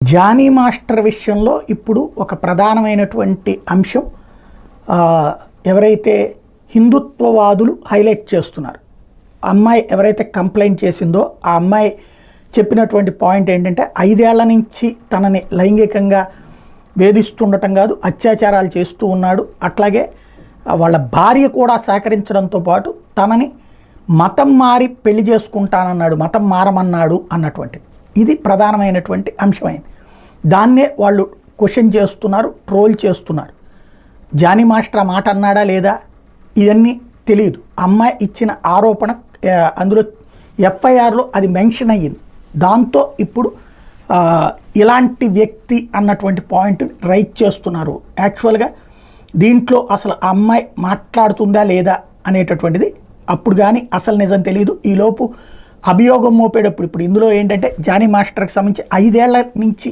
Johnny master విషయంలో ఇప్పుడు ఒక ప్రధానమైనటువంటి అంశం ఎవరైతే హిందుత్వవాదులు హైలైట్ చేస్తున్నారు. అమ్మాయి ఎవరైతే కంప్లైంట్ చేసిందో ఆ అమ్మాయి చెప్పినటువంటి పాయింట్ ఏంటంటే 5 ఏళ్ల నుంచి తనని లైంగికంగా వేధిస్తుండటం కాదు, అత్యాచారాలు చేస్తూ ఉన్నాడు. అట్లాగే వాళ్ళ భార్య కూడా సహకరించడంతో పాటు తనని మతం మారి పెళ్లి చేసుకుంటానన్నాడు, మతం మారమన్నాడు అన్నటువంటి ఇది ప్రధానమైనటువంటి అంశమైంది. దాన్నే వాళ్ళు క్వశ్చన్ చేస్తున్నారు, ట్రోల్ చేస్తున్నారు. జానీ మాస్టర్ ఆ మాట అన్నాడా లేదా ఇవన్నీ తెలియదు. అమ్మాయి ఇచ్చిన ఆరోపణ అందులో ఎఫ్ఐఆర్లో అది మెన్షన్ అయ్యింది. దాంతో ఇప్పుడు ఇలాంటి వ్యక్తి అన్నటువంటి పాయింట్ని రైట్ చేస్తున్నారు. యాక్చువల్గా దీంట్లో అసలు ఆ అమ్మాయి మాట్లాడుతుందా లేదా అనేటటువంటిది అప్పుడు కానీ అసలు నిజం తెలియదు. ఈలోపు అభియోగం మోపేటప్పుడు ఇప్పుడు ఇందులో ఏంటంటే జానీ మాస్టర్కి సంబంధించి 5 ఏళ్ల నుంచి